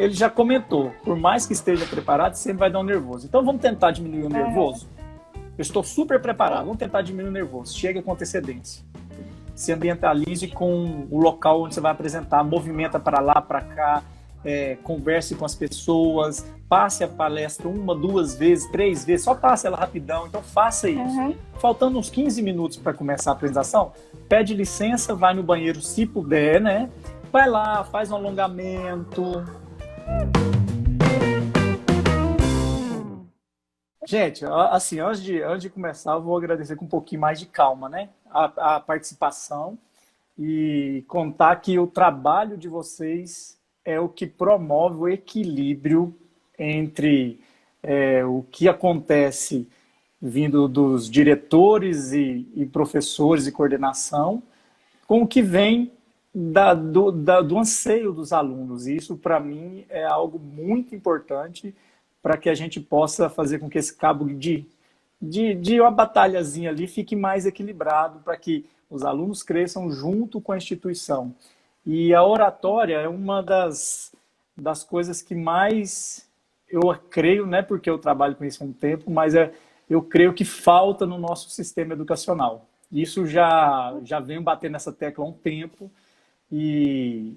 ele já comentou, por mais que esteja preparado, sempre vai dar um nervoso. Então vamos tentar diminuir o nervoso? Eu estou super preparado, vamos tentar diminuir o nervoso. Chega com antecedência. Se ambientalize com o local onde você vai apresentar, movimenta para lá, para cá, converse com as pessoas, passe a palestra 1, 2 vezes, 3 vezes, só passe ela rapidão, então faça isso. Faltando uns 15 minutos para começar a apresentação, pede licença, vai no banheiro se puder, né? Vai lá, faz um alongamento. Gente, assim, antes de começar, eu vou agradecer com um pouquinho mais de calma, né? A participação e contar que o trabalho de vocês é o que promove o equilíbrio entre o que acontece vindo dos diretores e professores e coordenação com o que vem do anseio dos alunos. E isso, para mim, é algo muito importante para que a gente possa fazer com que esse cabo de uma batalhazinha ali fique mais equilibrado, para que os alunos cresçam junto com a instituição. E a oratória é uma das coisas que mais eu creio, não é porque eu trabalho com isso há um tempo, mas eu creio que falta no nosso sistema educacional. Isso já venho batendo nessa tecla há um tempo e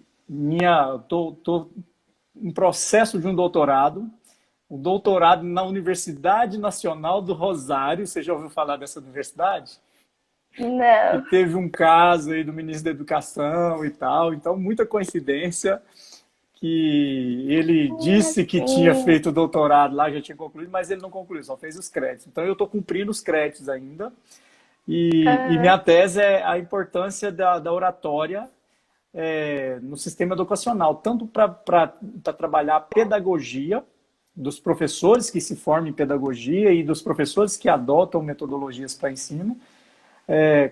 estou em processo de um doutorado, o doutorado na Universidade Nacional do Rosário. Você já ouviu falar dessa universidade? Não. E teve um caso aí do ministro da Educação e tal, então muita coincidência que ele disse que tinha feito o doutorado lá, já tinha concluído, mas ele não concluiu, só fez os créditos. Então eu estou cumprindo os créditos ainda. E minha tese é a importância da oratória no sistema educacional, tanto para trabalhar a pedagogia dos professores que se formam em pedagogia e dos professores que adotam metodologias para ensino,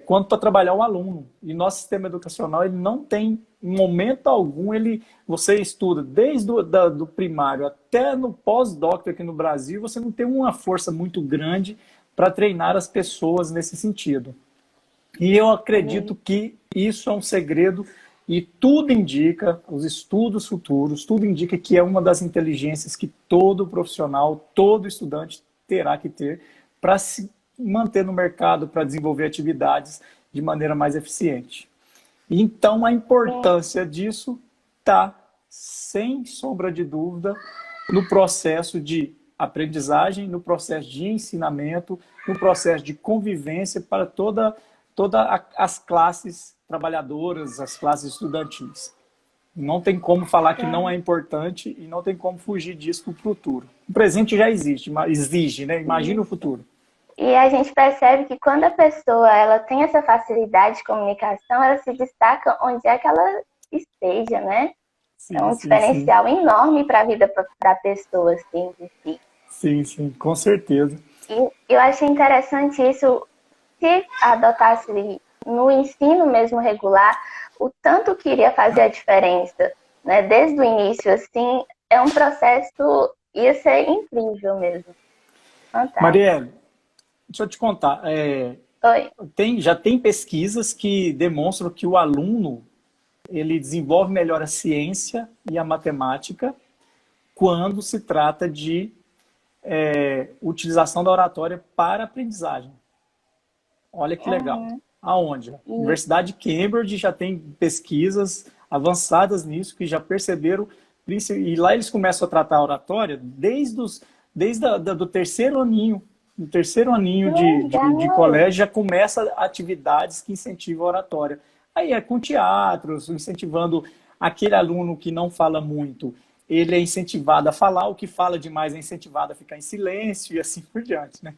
quanto para trabalhar o aluno. E nosso sistema educacional, ele não tem, em momento algum, você estuda desde do primário até no pós-doc aqui no Brasil, você não tem uma força muito grande para treinar as pessoas nesse sentido. E eu acredito que isso é um segredo e tudo indica, os estudos futuros, tudo indica que é uma das inteligências que todo profissional, todo estudante terá que ter para se manter no mercado, para desenvolver atividades de maneira mais eficiente. Então, a importância disso está, sem sombra de dúvida, no processo de aprendizagem, no processo de ensinamento, no processo de convivência para todas as classes trabalhadoras, as classes estudantis. Não tem como falar que não é importante e não tem como fugir disso para o futuro. O presente já exige, né? Imagina o futuro. E a gente percebe que quando a pessoa ela tem essa facilidade de comunicação, ela se destaca onde é que ela esteja, né? Sim, é um diferencial enorme para a vida da pessoa, assim, de si. Sim, com certeza. E eu achei interessante isso, se adotasse no ensino mesmo regular, o tanto que iria fazer a diferença, né? Desde o início, assim, é um processo, ia ser incrível mesmo. Fantástico. Marielle, deixa eu te contar, Oi. já tem pesquisas que demonstram que o aluno ele desenvolve melhor a ciência e a matemática quando se trata de utilização da oratória para aprendizagem. Olha que legal. Aonde? A Universidade de Cambridge já tem pesquisas avançadas nisso, que já perceberam, e lá eles começam a tratar a oratória desde do terceiro aninho. No terceiro aninho de colégio já começa atividades que incentivam a oratória. Aí com teatros, incentivando aquele aluno que não fala muito, ele é incentivado a falar, o que fala demais é incentivado a ficar em silêncio e assim por diante, né?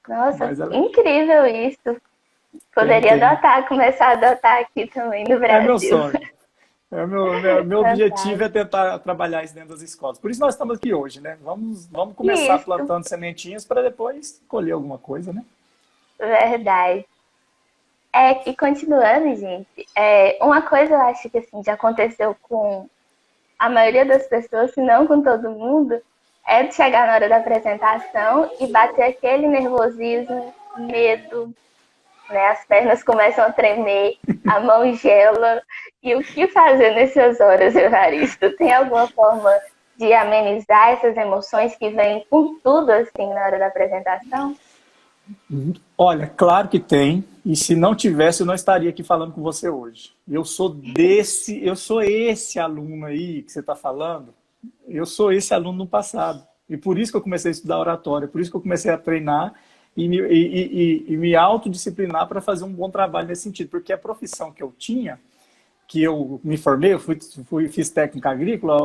Nossa, incrível isso. Poderia começar a adotar aqui também no Brasil. É meu sonho. Meu objetivo é tentar trabalhar isso dentro das escolas. Por isso nós estamos aqui hoje, né? Vamos começar plantando sementinhas para depois colher alguma coisa, né? Verdade. E continuando, gente, uma coisa eu acho que assim, já aconteceu com a maioria das pessoas, se não com todo mundo, é de chegar na hora da apresentação e bater aquele nervosismo, medo, né? As pernas começam a tremer, a mão gela. E o que fazer nessas horas, Evaristo? Tem alguma forma de amenizar essas emoções que vêm com tudo assim na hora da apresentação? Olha, claro que tem. E se não tivesse, eu não estaria aqui falando com você hoje. Eu sou esse aluno aí que você está falando. Eu sou esse aluno no passado. E por isso que eu comecei a estudar oratória, por isso que eu comecei a treinar e me autodisciplinar para fazer um bom trabalho nesse sentido. Porque a profissão que eu tinha, que eu me formei, fiz técnica agrícola,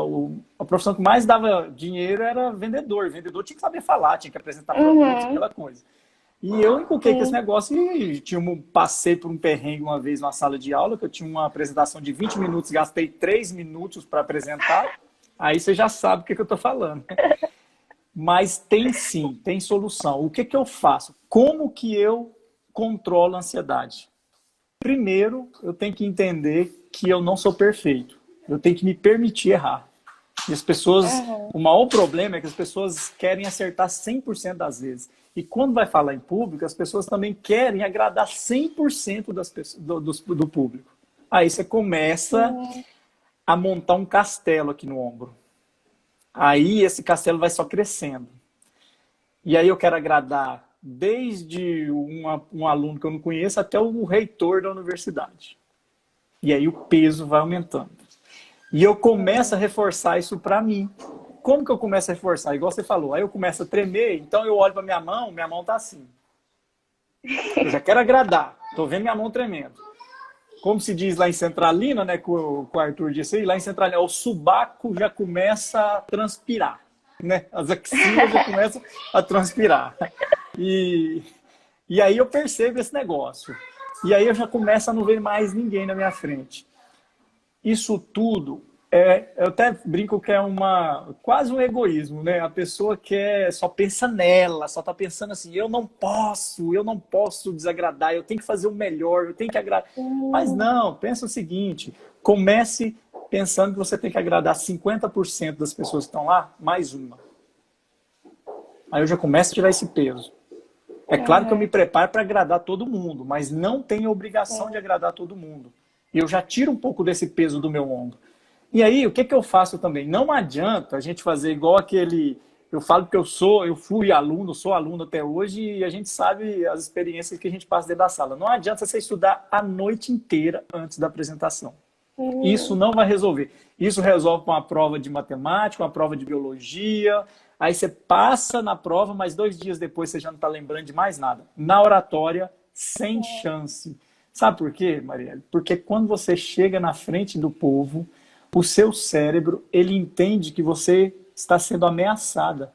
a profissão que mais dava dinheiro era vendedor. Vendedor tinha que saber falar, tinha que apresentar produtos, aquela coisa. E eu encuquei com esse negócio e passei por um perrengue uma vez numa sala de aula, que eu tinha uma apresentação de 20 minutos, gastei 3 minutos para apresentar. Aí você já sabe o que eu estou falando. Mas tem sim, tem solução. O que eu faço? Como que eu controlo a ansiedade? Primeiro, eu tenho que entender que eu não sou perfeito. Eu tenho que me permitir errar. E as pessoas, o maior problema é que as pessoas querem acertar 100% das vezes. E quando vai falar em público, as pessoas também querem agradar 100% do público. Aí você começa a montar um castelo aqui no ombro. Aí esse castelo vai só crescendo. E aí eu quero agradar desde um aluno que eu não conheço até o reitor da universidade. E aí o peso vai aumentando. E eu começo a reforçar isso para mim. Como que eu começo a reforçar? Igual você falou, aí eu começo a tremer, então eu olho para minha mão tá assim. Eu já quero agradar, tô vendo minha mão tremendo. Como se diz lá em Centralina, né, que o Arthur disse aí, lá em Centralina, o subaco já começa a transpirar, né? As axilas já começam a transpirar. E aí eu percebo esse negócio. E aí eu já começo a não ver mais ninguém na minha frente. Isso tudo, eu até brinco que é quase um egoísmo, né? A pessoa só pensa nela, só está pensando assim, eu não posso desagradar, eu tenho que fazer o melhor, eu tenho que agradar. Mas não, pensa o seguinte, comece pensando que você tem que agradar 50% das pessoas que estão lá, mais uma. Aí eu já começo a tirar esse peso. É claro que eu me preparo para agradar todo mundo, mas não tenho obrigação de agradar todo mundo. E eu já tiro um pouco desse peso do meu ombro. E aí, o que eu faço também? Não adianta a gente fazer igual aquele... Eu falo que eu fui aluno, sou aluno até hoje, e a gente sabe as experiências que a gente passa dentro da sala. Não adianta você estudar a noite inteira antes da apresentação. Isso não vai resolver. Isso resolve com uma prova de matemática, uma prova de biologia. Aí você passa na prova, mas 2 dias depois você já não está lembrando de mais nada. Na oratória, sem chance. Sabe por quê, Marielle? Porque quando você chega na frente do povo, o seu cérebro, ele entende que você está sendo ameaçada.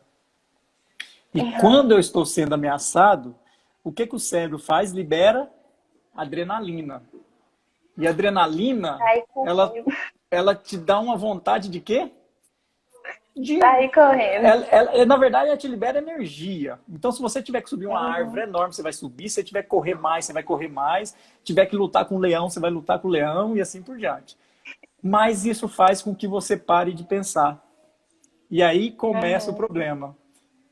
E quando eu estou sendo ameaçado, o que o cérebro faz? Libera adrenalina. E a adrenalina, ela te dá uma vontade de quê? De sair correndo. Na verdade, ela te libera energia. Então, se você tiver que subir uma árvore enorme, você vai subir. Se você tiver que correr mais, você vai correr mais. Se tiver que lutar com o leão, você vai lutar com o leão e assim por diante. Mas isso faz com que você pare de pensar. E aí começa o problema.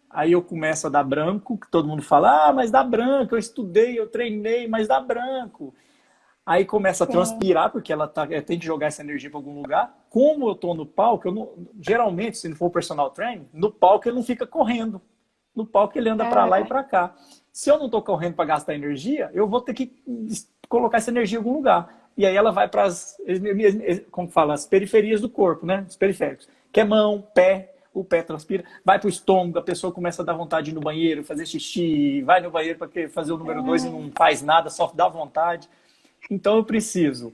Aí eu começo a dar branco, que todo mundo fala, mas dá branco, eu estudei, eu treinei, mas dá branco. Aí começa a transpirar, porque ela tem que jogar essa energia para algum lugar. Como eu estou no palco, geralmente, se não for personal training, no palco ele não fica correndo. No palco ele anda para lá e para cá. Se eu não estou correndo para gastar energia, eu vou ter que colocar essa energia em algum lugar. E aí ela vai para as periferias do corpo, né? Os periféricos. Que é mão, pé, o pé transpira, vai para o estômago, a pessoa começa a dar vontade de ir no banheiro, fazer xixi, vai no banheiro para fazer o número 2 e não faz nada, só dá vontade. Então eu preciso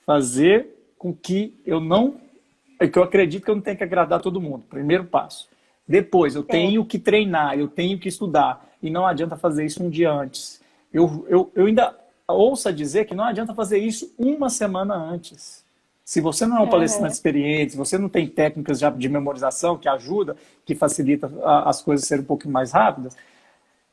fazer com que eu acredito que eu não tenho que agradar todo mundo. Primeiro passo. Depois, eu tenho que treinar, eu tenho que estudar. E não adianta fazer isso um dia antes. Eu ainda ouço dizer que não adianta fazer isso uma semana antes. Se você não é um palestrante experiente, se você não tem técnicas já de memorização que ajuda, que facilita as coisas serem um pouco mais rápidas,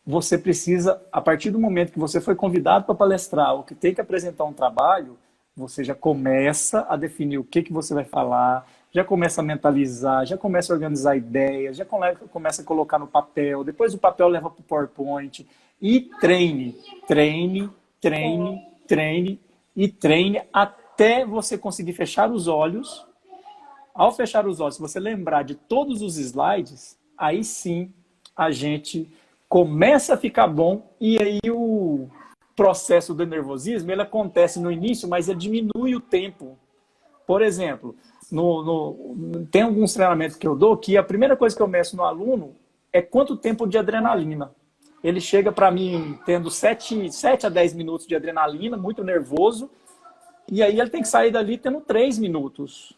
você precisa, a partir do momento que você foi convidado para palestrar ou que tem que apresentar um trabalho, você já começa a definir o que você vai falar, já começa a mentalizar, já começa a organizar ideias, já começa a colocar no papel, depois o papel leva para o PowerPoint e treine, treine, treine, treine e treine até você conseguir fechar os olhos. Ao fechar os olhos, se você lembrar de todos os slides, aí sim a gente começa a ficar bom e aí o processo do nervosismo ele acontece no início, mas ele diminui o tempo. Por exemplo, tem alguns treinamentos que eu dou que a primeira coisa que eu meço no aluno é quanto tempo de adrenalina. Ele chega para mim tendo 7 a 10 minutos de adrenalina, muito nervoso, e aí ele tem que sair dali tendo 3 minutos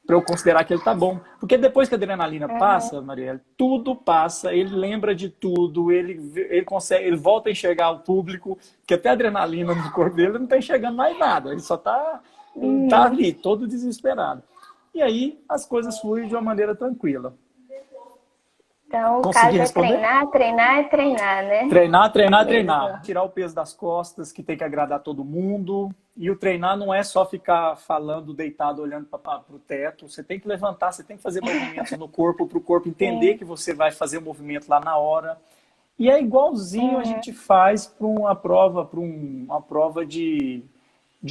para eu considerar que ele tá bom. Porque depois que a adrenalina passa, Marielle, tudo passa, ele lembra de tudo, ele consegue, ele volta a enxergar o público, que até a adrenalina no corpo dele não tá enxergando mais nada, ele só tá ali, todo desesperado. E aí as coisas fluem de uma maneira tranquila. Então, o caso é treinar, treinar e treinar, né? Treinar, treinar, treinar. Tirar o peso das costas, que tem que agradar todo mundo. E o treinar não é só ficar falando deitado, olhando para o teto. Você tem que levantar, você tem que fazer movimentos no corpo, para o corpo entender que você vai fazer o movimento lá na hora. E é igualzinho a gente faz para uma prova de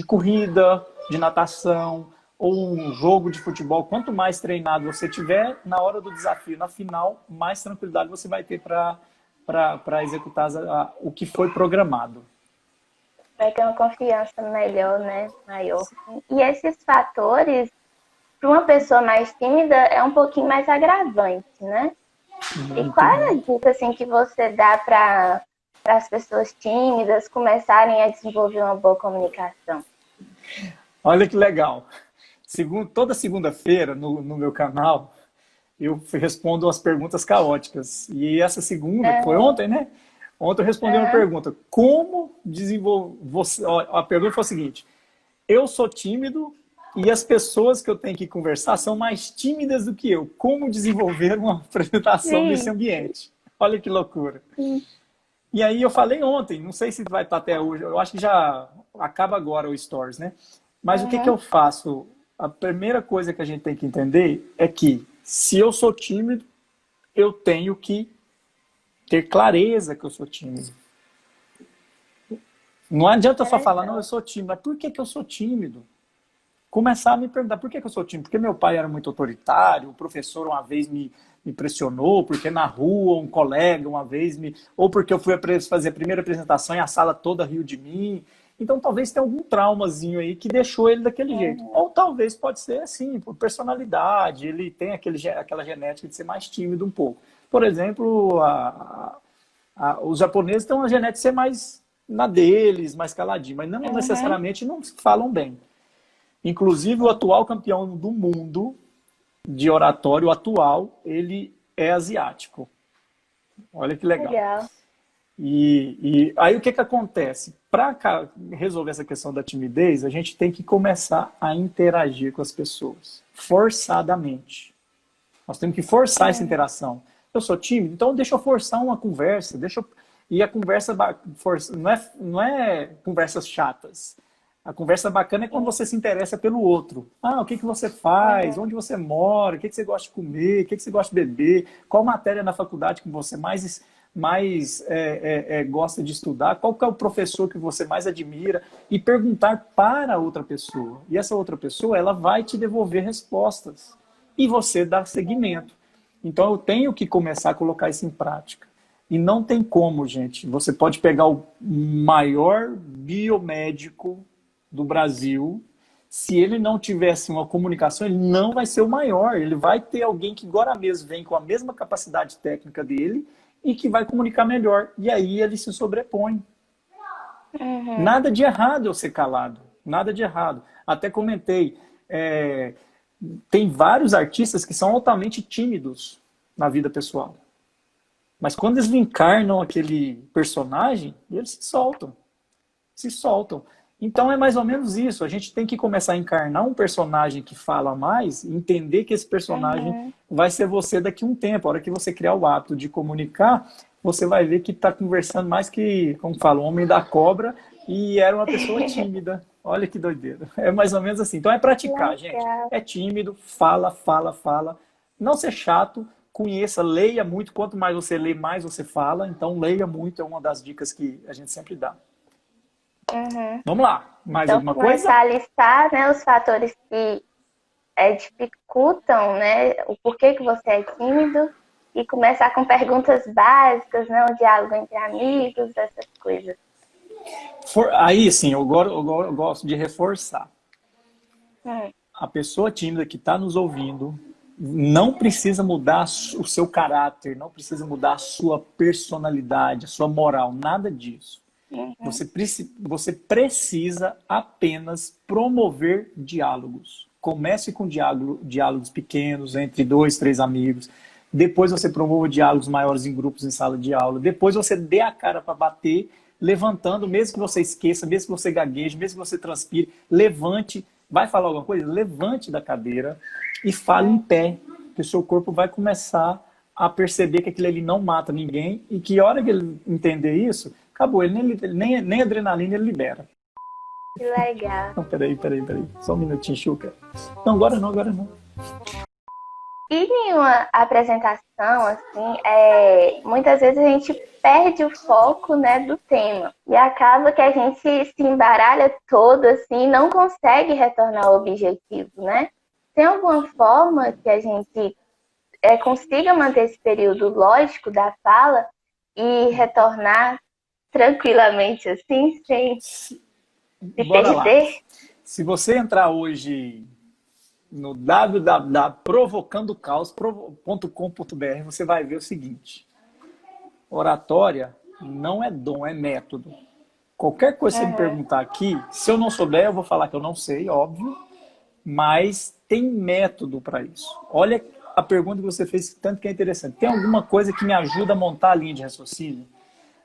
corrida, de natação, ou um jogo de futebol. Quanto mais treinado você tiver, na hora do desafio, na final, mais tranquilidade você vai ter para executar o que foi programado. Vai ter uma confiança melhor, né? Maior. E esses fatores, para uma pessoa mais tímida, é um pouquinho mais agravante, né? E qual é a dica assim, que você dá para as pessoas tímidas começarem a desenvolver uma boa comunicação? Olha que legal. Toda segunda-feira, no meu canal, eu respondo as perguntas caóticas. E essa segunda, que foi ontem, né? Ontem eu respondi uma pergunta. Como desenvolver... A pergunta foi a seguinte. Eu sou tímido e as pessoas que eu tenho que conversar são mais tímidas do que eu. Como desenvolver uma apresentação nesse ambiente? Olha que loucura. E aí eu falei ontem, não sei se vai estar até hoje, eu acho que já acaba agora o Stories, né? Mas o que eu faço? A primeira coisa que a gente tem que entender é que se eu sou tímido, eu tenho que ter clareza que eu sou tímido. Não adianta só falar, não, eu sou tímido. Mas por que eu sou tímido? Começar a me perguntar, por que eu sou tímido? Porque meu pai era muito autoritário, o professor uma vez me pressionou, porque na rua um colega uma vez ou porque eu fui fazer a primeira apresentação e a sala toda riu de mim. Então, talvez tenha algum traumazinho aí que deixou ele daquele jeito. Ou talvez pode ser assim, por personalidade, ele tem aquela genética de ser mais tímido um pouco. Por exemplo, os japoneses têm uma genética de ser mais na deles, mais caladinho, mas não necessariamente não falam bem. Inclusive, o atual campeão do mundo de oratório ele é asiático. Olha que legal. E aí o que acontece? Para resolver essa questão da timidez, a gente tem que começar a interagir com as pessoas, forçadamente. Nós temos que forçar essa interação. Eu sou tímido, então deixa eu forçar uma conversa. E a conversa não é conversas chatas. A conversa bacana é quando você se interessa pelo outro. Ah, o que você faz? Onde você mora? O que você gosta de comer? O que você gosta de beber? Qual matéria na faculdade que você mais gosta de estudar? Qual que é o professor que você mais admira? E perguntar para outra pessoa. E essa outra pessoa, ela vai te devolver respostas. E você dá seguimento. Então, eu tenho que começar a colocar isso em prática. E não tem como, gente. Você pode pegar o maior biomédico do Brasil, se ele não tivesse uma comunicação, ele não vai ser o maior. Ele vai ter alguém que agora mesmo vem com a mesma capacidade técnica dele e que vai comunicar melhor. E aí ele se sobrepõe. Nada de errado eu ser calado. Nada de errado. Até comentei, tem vários artistas que são altamente tímidos na vida pessoal. Mas quando eles encarnam aquele personagem, eles se soltam. Se soltam. Então é mais ou menos isso. A gente tem que começar a encarnar um personagem que fala mais e entender que esse personagem vai ser você daqui a um tempo. A hora que você criar o hábito de comunicar, você vai ver que está conversando mais que, como fala, o homem da cobra e era uma pessoa tímida. Olha que doideira. É mais ou menos assim. Então é praticar, gente. É tímido, fala. Não ser chato, conheça, leia muito. Quanto mais você lê, mais você fala. Então leia muito, é uma das dicas que a gente sempre dá. Uhum. Vamos lá, mais Então, alguma coisa? começar a listar, né, os fatores que dificultam, né, o porquê que você é tímido e começar com perguntas básicas, né, um diálogo entre amigos, essas coisas. Aí sim, eu gosto de reforçar. Hum. A pessoa tímida que está nos ouvindo não precisa mudar o seu caráter, não precisa mudar a sua personalidade, a sua moral, nada disso. Uhum. Você precisa apenas promover diálogos. Comece com diálogos pequenos, entre 2, 3 amigos. Depois você promova diálogos maiores em grupos em sala de aula. Depois você dê a cara para bater, levantando, mesmo que você esqueça, mesmo que você gagueje, mesmo que você transpire, levante. Vai falar alguma coisa? Levante da cadeira e fale em pé, que o seu corpo vai começar a perceber que aquilo ali não mata ninguém e que a hora que ele entender isso, acabou, ele nem adrenalina ele libera. Que legal. Não, peraí. Só um minutinho, Xuca. Não, agora não. E em uma apresentação, assim, muitas vezes a gente perde o foco, né, do tema. E acaba que a gente se embaralha todo, assim, e não consegue retornar ao objetivo, né? Tem alguma forma que a gente consiga manter esse período lógico da fala e retornar tranquilamente, assim, sem se Bora lá. perder? Se você entrar hoje no www.provocandocaos.com.br, você vai ver o seguinte: oratória não é dom, é método. Qualquer coisa que você me perguntar aqui, se eu não souber, eu vou falar que eu não sei, óbvio, mas tem método para isso. Olha a pergunta que você fez, tanto que é interessante. Tem alguma coisa que me ajuda a montar a linha de raciocínio?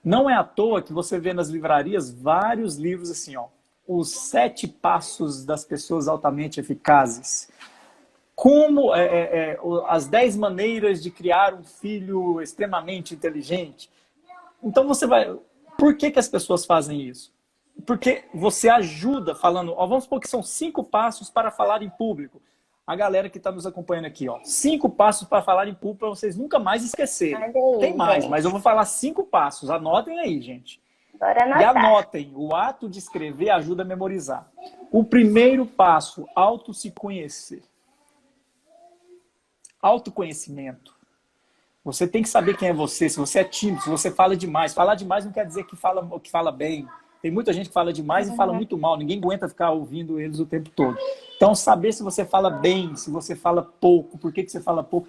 Não é à toa que você vê nas livrarias vários livros assim, ó. Os 7 passos das pessoas altamente eficazes. Como as 10 maneiras de criar um filho extremamente inteligente. Então você vai... Por que as pessoas fazem isso? Porque você ajuda falando... Ó, vamos supor que são 5 passos para falar em público. A galera que está nos acompanhando aqui, ó. 5 passos para falar em público para vocês nunca mais esquecerem. Tem mais, mas eu vou falar 5 passos. Anotem aí, gente. Bora anotar. E anotem, o ato de escrever ajuda a memorizar. O primeiro passo, se conhecer. Autoconhecimento. Você tem que saber quem é você, se você é tímido, se você fala demais. Falar demais não quer dizer que fala bem. Tem muita gente que fala demais e fala muito mal. Ninguém aguenta ficar ouvindo eles o tempo todo. Então, saber se você fala bem, se você fala pouco, por que você fala pouco.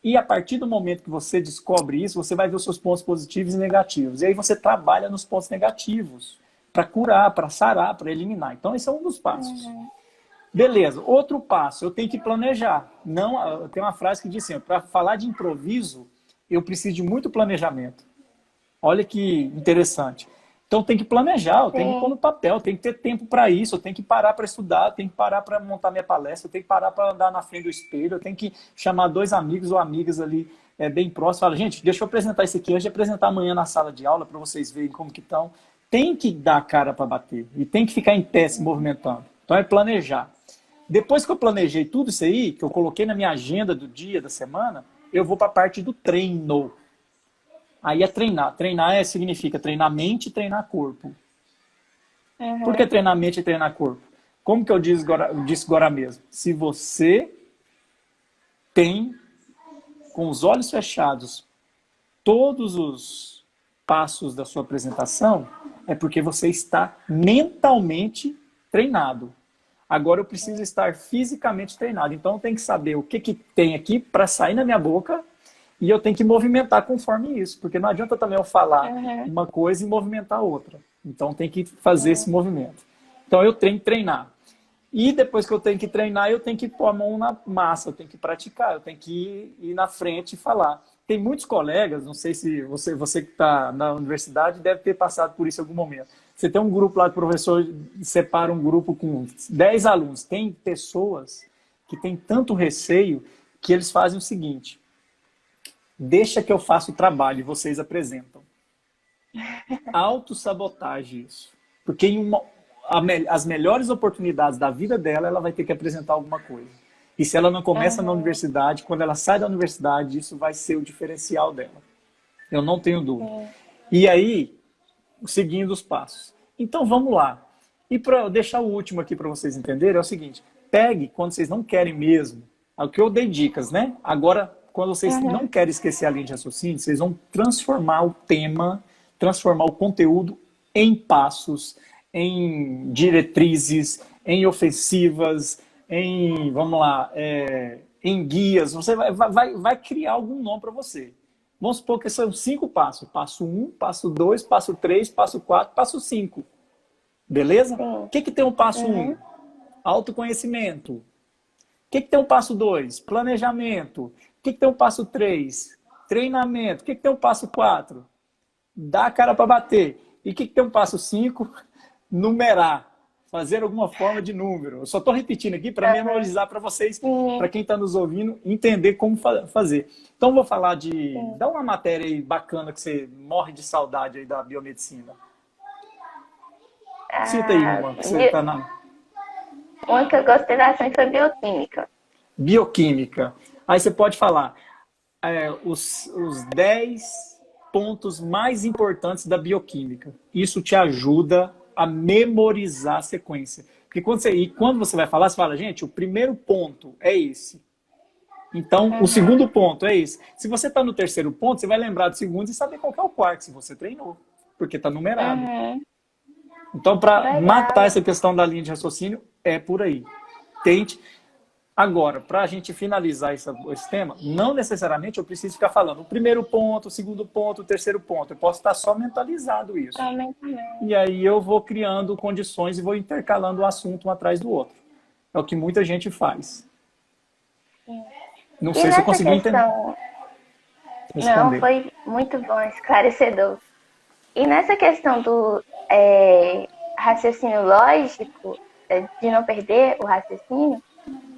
E a partir do momento que você descobre isso, você vai ver os seus pontos positivos e negativos. E aí você trabalha nos pontos negativos para curar, para sarar, para eliminar. Então, esse é um dos passos. Beleza. Outro passo, eu tenho que planejar. Não, tem uma frase que diz assim, para falar de improviso, eu preciso de muito planejamento. Olha que interessante. Então tem que planejar, eu tenho que pôr no papel, eu tenho que ter tempo para isso, eu tenho que parar para estudar, eu tenho que parar para montar minha palestra, eu tenho que parar para andar na frente do espelho, eu tenho que chamar 2 amigos ou amigas ali bem próximos. Fala, gente, deixa eu apresentar isso aqui antes de apresentar amanhã na sala de aula para vocês verem como que estão. Tem que dar a cara para bater e tem que ficar em pé se movimentando. Então é planejar. Depois que eu planejei tudo isso aí, que eu coloquei na minha agenda do dia, da semana, eu vou para a parte do treino. Aí é treinar. Treinar significa treinar mente e treinar corpo. Por que treinar mente e treinar corpo? Como que eu disse agora mesmo? Se você tem, com os olhos fechados, todos os passos da sua apresentação, é porque você está mentalmente treinado. Agora eu preciso estar fisicamente treinado. Então eu tenho que saber o que tem aqui para sair na minha boca e eu tenho que movimentar conforme isso. Porque não adianta também eu falar uma coisa e movimentar outra. Então tem que fazer esse movimento. Então eu tenho que treinar. E depois que eu tenho que treinar, eu tenho que pôr a mão na massa, eu tenho que praticar, eu tenho que ir na frente e falar. Tem muitos colegas, não sei se você que está na universidade deve ter passado por isso em algum momento. Você tem um grupo lá que o professor separa um grupo com 10 alunos. Tem pessoas que têm tanto receio que eles fazem o seguinte: deixa que eu faça o trabalho e vocês apresentam. Autossabotagem isso. Porque as melhores oportunidades da vida dela, ela vai ter que apresentar alguma coisa. E se ela não começa na universidade, quando ela sai da universidade, isso vai ser o diferencial dela. Eu não tenho dúvida. E aí, seguindo os passos. Então vamos lá. E para deixar o último aqui para vocês entenderem, é o seguinte: pegue quando vocês não querem mesmo. É o que eu dei dicas, né? Agora, quando vocês não querem esquecer a linha de raciocínio, vocês vão transformar o tema, transformar o conteúdo em passos, em diretrizes, em ofensivas, em, vamos lá, em guias. Você vai criar algum nome para você. Vamos supor que são 5 passos. Passo 1, passo 2, passo 3, passo 4, passo 5. Beleza? O que tem o passo 1? Autoconhecimento. O que tem o passo 2? Planejamento. O que tem o passo 3? Treinamento. O que tem o passo 4? Dar a cara para bater. E o que tem o passo 5? Numerar. Fazer alguma forma de número. Eu só estou repetindo aqui para memorizar para vocês, para quem está nos ouvindo, entender como fazer. Então, vou falar de... Dá uma matéria aí bacana que você morre de saudade aí da biomedicina. Cita aí uma que você está na... Uma que eu gostei bastante foi bioquímica. Bioquímica. Aí você pode falar os 10 pontos mais importantes da bioquímica. Isso te ajuda a memorizar a sequência. Porque quando você vai falar, você fala, gente, o primeiro ponto é esse. Então, o segundo ponto é esse. Se você está no terceiro ponto, você vai lembrar do segundo e saber qual é o quarto, se você treinou. Porque está numerado. Então, para matar essa questão da linha de raciocínio, é por aí. Tente. Agora, para a gente finalizar esse tema, não necessariamente eu preciso ficar falando o primeiro ponto, o segundo ponto, o terceiro ponto. Eu posso estar só mentalizado isso. E aí eu vou criando condições e vou intercalando o assunto um atrás do outro. É o que muita gente faz. Não sei se eu consegui entender. Não, foi muito bom, esclarecedor. E nessa questão do raciocínio lógico, de não perder o raciocínio,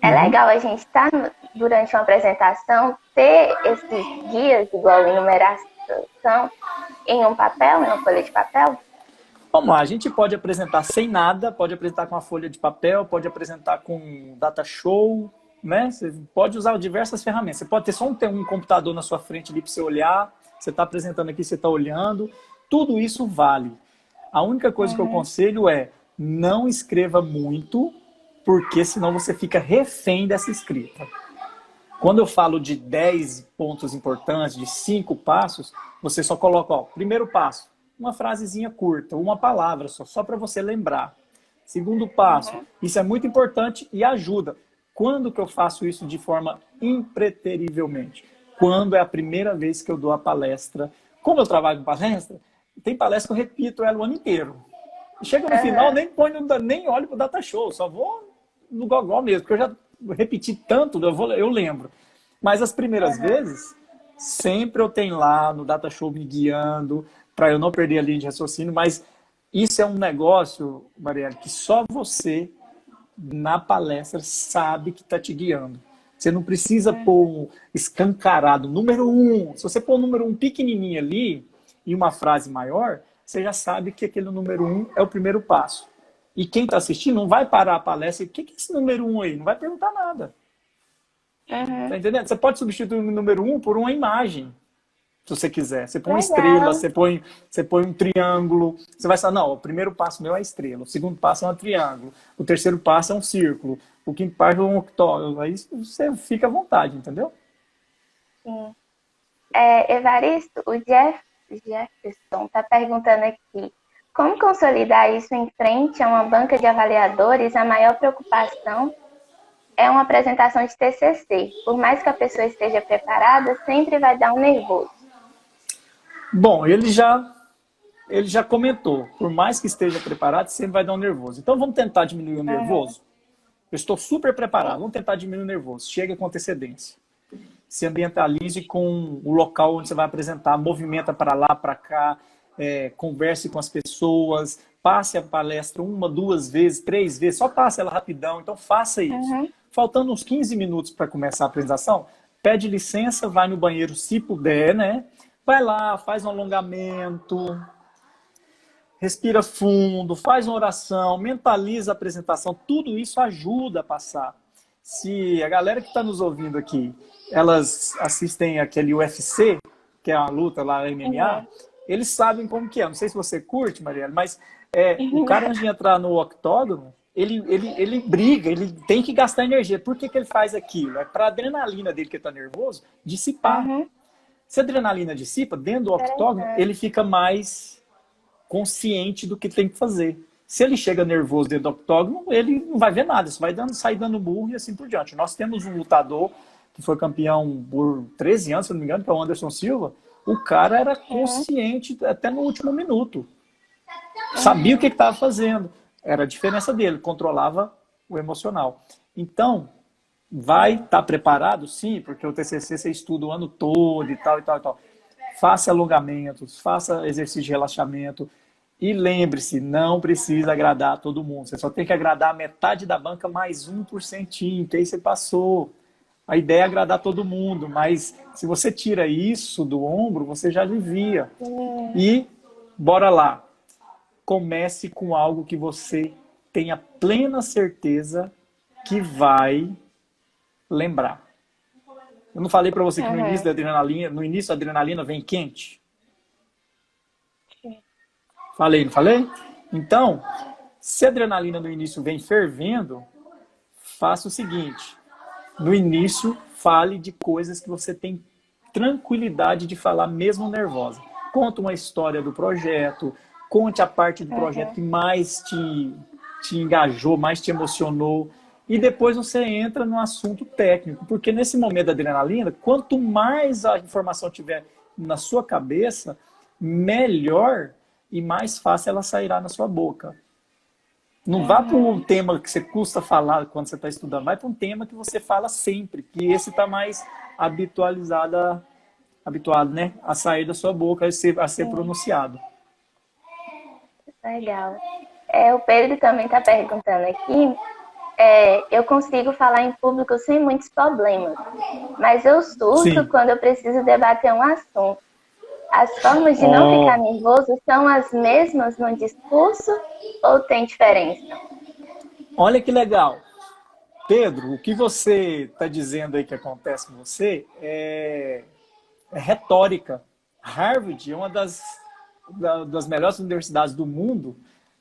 é legal a gente estar durante uma apresentação, ter esses guias, igual enumeração, em um papel, em uma folha de papel? Vamos lá, a gente pode apresentar sem nada, pode apresentar com uma folha de papel, pode apresentar com data show, né? Você pode usar diversas ferramentas. Você pode ter só um computador na sua frente ali para você olhar, você está apresentando aqui, você está olhando, tudo isso vale. A única coisa que eu aconselho é não escreva muito, porque senão você fica refém dessa escrita. Quando eu falo de 10 pontos importantes, de 5 passos, você só coloca, primeiro passo, uma frasezinha curta, uma palavra só para você lembrar. Segundo passo, isso é muito importante e ajuda. Quando que eu faço isso de forma impreterivelmente? Quando é a primeira vez que eu dou a palestra. Como eu trabalho com palestra, tem palestra que eu repito ela o ano inteiro. Chega no final, nem olho pro data show, só vou no gogó mesmo, porque eu já repeti tanto, eu lembro. Mas as primeiras vezes, sempre eu tenho lá no data show me guiando, para eu não perder a linha de raciocínio, mas isso é um negócio, Marielle, que só você, na palestra, sabe que está te guiando. Você não precisa pôr escancarado, número 1. Se você pôr o número 1 pequenininho ali, e uma frase maior, você já sabe que aquele número 1 é o primeiro passo. E quem está assistindo não vai parar a palestra e o que é esse número 1 aí? Não vai perguntar nada. Tá entendendo? Você pode substituir o número 1 por uma imagem, se você quiser. Você põe uma estrela, você põe um triângulo. Você vai falar, não, o primeiro passo meu é a estrela, o segundo passo é um triângulo, o terceiro passo é um círculo, o quinto passo é um octógono. Aí você fica à vontade, entendeu? Sim. Evaristo, o Jefferson está perguntando aqui, como consolidar isso em frente a uma banca de avaliadores? A maior preocupação é uma apresentação de TCC. Por mais que a pessoa esteja preparada, sempre vai dar um nervoso. Bom, ele já comentou. Por mais que esteja preparado, sempre vai dar um nervoso. Então vamos tentar diminuir o nervoso? Eu estou super preparado. Vamos tentar diminuir o nervoso. Chega com antecedência. Se ambientalize com o local onde você vai apresentar. Movimenta para lá, para cá. Converse com as pessoas. Passe a palestra 1, 2 vezes, 3 vezes. Só passe ela rapidão. Então faça isso. Faltando uns 15 minutos para começar a apresentação, pede licença, vai no banheiro se puder, né? Vai lá, faz um alongamento, respira fundo, faz uma oração, mentaliza a apresentação. Tudo isso ajuda a passar. Se a galera que está nos ouvindo aqui, elas assistem aquele UFC, que é uma luta lá, MMA, eles sabem como que é. Não sei se você curte, Marielle, mas O cara, antes de entrar no octógono, ele briga, ele tem que gastar energia. Por que ele faz aquilo? É para a adrenalina dele, que está nervoso, dissipar. Uhum. Se a adrenalina dissipa, dentro do octógono, ele fica mais consciente do que tem que fazer. Se ele chega nervoso dentro do octógono, ele não vai ver nada, só vai sair dando burro e assim por diante. Nós temos um lutador que foi campeão por 13 anos, se não me engano, que é o Anderson Silva. O cara era consciente até no último minuto. Sabia o que estava fazendo. Era a diferença dele, controlava o emocional. Então, vai estar preparado? Sim, porque o TCC você estuda o ano todo e tal, e tal, e tal. Faça alongamentos, faça exercício de relaxamento. E lembre-se, não precisa agradar todo mundo. Você só tem que agradar a metade da banca mais 1%, que aí você passou. A ideia é agradar todo mundo, mas se você tira isso do ombro, você já alivia. E bora lá. Comece com algo que você tenha plena certeza que vai lembrar. Eu não falei para você que no início a adrenalina vem quente? Falei, não falei? Então, se a adrenalina no início vem fervendo, faça o seguinte. No início, fale de coisas que você tem tranquilidade de falar mesmo nervosa. Conta uma história do projeto, conte a parte do projeto que mais te engajou, mais te emocionou. E depois você entra no assunto técnico. Porque nesse momento da adrenalina, quanto mais a informação tiver na sua cabeça, melhor e mais fácil ela sairá na sua boca. Não vá para um tema que você custa falar quando você está estudando. Vai para um tema que você fala sempre. Que esse está mais habituado, né? A sair da sua boca, a ser pronunciado. Legal. O Pedro também está perguntando aqui. Eu consigo falar em público sem muitos problemas, mas eu surto quando eu preciso debater um assunto. As formas de não ficar nervoso são as mesmas no discurso ou tem diferença? Olha que legal. Pedro, o que você está dizendo aí que acontece com você é retórica. Harvard é uma das melhores universidades do mundo.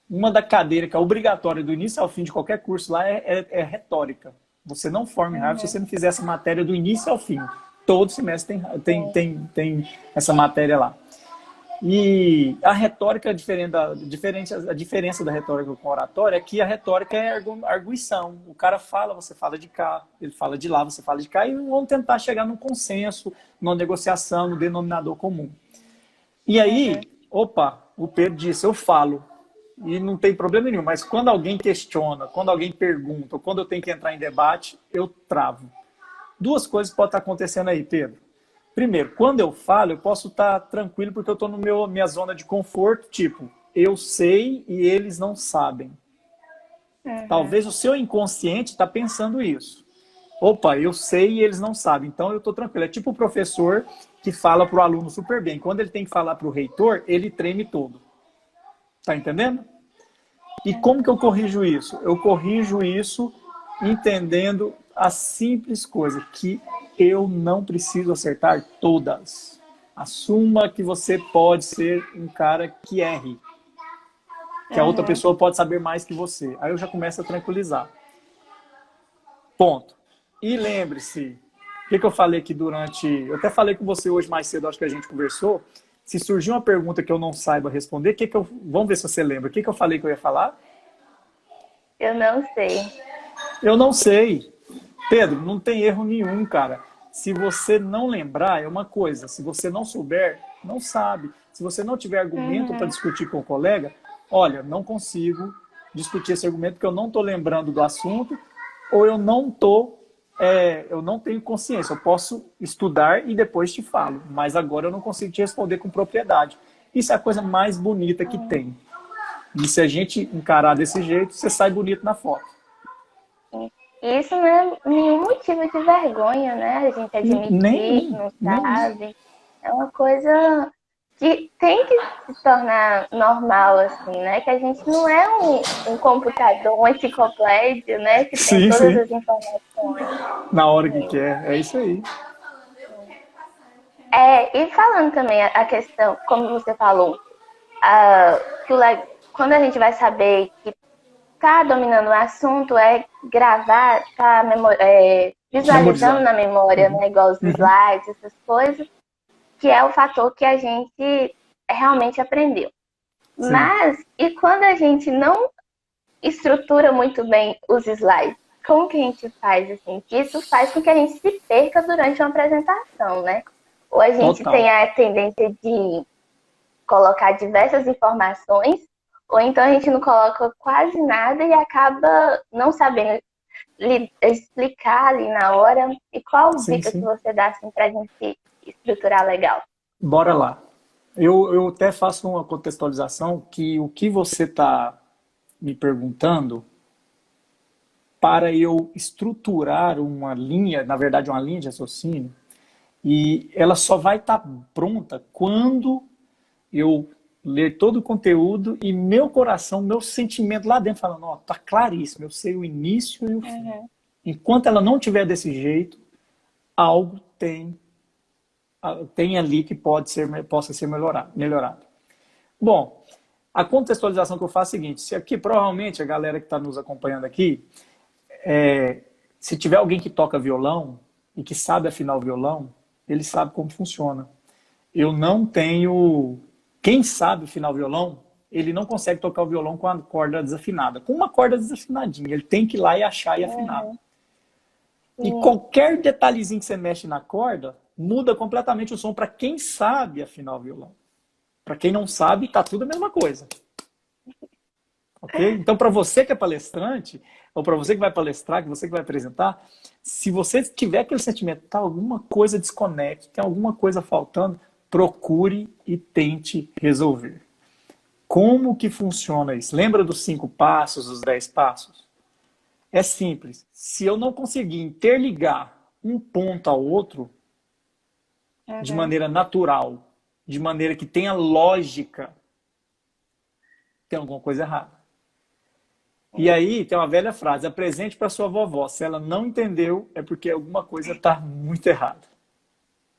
Uma da cadeira que é obrigatória do início ao fim de qualquer curso lá é retórica. Você não forma em Harvard se você não fizer essa matéria do início ao fim. Todo semestre tem essa matéria lá. E a retórica, a diferença da retórica com a oratória é que a retórica é arguição. O cara fala, você fala de cá, ele fala de lá, você fala de cá, e vão tentar chegar num consenso, numa negociação, no denominador comum. E aí, o Pedro disse, eu falo, e não tem problema nenhum, mas quando alguém questiona, quando alguém pergunta, ou quando eu tenho que entrar em debate, eu travo. Duas coisas podem estar acontecendo aí, Pedro. Primeiro, quando eu falo, eu posso estar tranquilo porque eu estou na minha zona de conforto, tipo, eu sei e eles não sabem. Talvez o seu inconsciente está pensando isso. Opa, eu sei e eles não sabem, então eu estou tranquilo. É tipo o professor que fala para o aluno super bem. Quando ele tem que falar para o reitor, ele treme todo. Tá entendendo? E como que eu corrijo isso? Eu corrijo isso entendendo a simples coisa, que eu não preciso acertar todas. Assuma que você pode ser um cara que erre. Que a outra pessoa pode saber mais que você. Aí eu já começo a tranquilizar. Ponto. E lembre-se, o que eu falei aqui durante... Eu até falei com você hoje mais cedo, acho que a gente conversou. Se surgir uma pergunta que eu não saiba responder, vamos ver se você lembra. O que eu falei que eu ia falar? Eu não sei. Eu não sei. Pedro, não tem erro nenhum, cara. Se você não lembrar, é uma coisa. Se você não souber, não sabe. Se você não tiver argumento para discutir com o colega, olha, não consigo discutir esse argumento porque eu não estou lembrando do assunto ou eu não tenho consciência. Eu posso estudar e depois te falo, mas agora eu não consigo te responder com propriedade. Isso é a coisa mais bonita que tem. E se a gente encarar desse jeito, você sai bonito na foto. Isso não é nenhum motivo de vergonha, né? A gente admitir, não sabe. É uma coisa que tem que se tornar normal, assim, né? Que a gente não é um computador, um enciclopédia, né? Que tem todas as informações. Na hora que quer, é isso aí. E falando também a questão, como você falou, quando a gente vai saber que tá dominando o assunto, é gravar, tá visualizando Memorizar. na memória, né, igual os Uhum. slides, essas coisas, que é o fator que a gente realmente aprendeu. Sim. Mas, e quando a gente não estrutura muito bem os slides? Como que a gente faz, assim? Que isso faz com que a gente se perca durante uma apresentação, né? Ou a gente tem Total. a tendência de colocar diversas informações, ou então a gente não coloca quase nada e acaba não sabendo explicar ali na hora. E qual Sim, dica que sim. você dá assim, para a gente estruturar legal? Bora lá. Eu até faço uma contextualização que o que você está me perguntando, para eu estruturar uma linha, na verdade uma linha de raciocínio, e ela só vai estar pronta quando eu ler todo o conteúdo e meu coração, meu sentimento lá dentro falando, ó, tá claríssimo, eu sei o início e o fim. Uhum. Enquanto ela não tiver desse jeito, algo tem ali que possa ser melhorado. Bom, a contextualização que eu faço é a seguinte, se aqui, provavelmente, a galera que está nos acompanhando aqui, se tiver alguém que toca violão e que sabe afinar o violão, ele sabe como funciona. Eu não tenho... Quem sabe afinar o violão, ele não consegue tocar o violão com a corda desafinada. Com uma corda desafinadinha, ele tem que ir lá e achar e afinar. Uhum. E Sim. qualquer detalhezinho que você mexe na corda, muda completamente o som para quem sabe afinar o violão. Para quem não sabe, tá tudo a mesma coisa. Ok? Então, para você que é palestrante, ou para você que vai palestrar, que você que vai apresentar, se você tiver aquele sentimento, tá alguma coisa desconecta, tem alguma coisa faltando, procure e tente resolver. Como que funciona isso? Lembra dos 5 passos, dos 10 passos? É simples. Se eu não conseguir interligar um ponto ao outro de Uhum. maneira natural, de maneira que tenha lógica, tem alguma coisa errada. E aí tem uma velha frase, apresente para sua vovó. Se ela não entendeu, é porque alguma coisa está muito errada.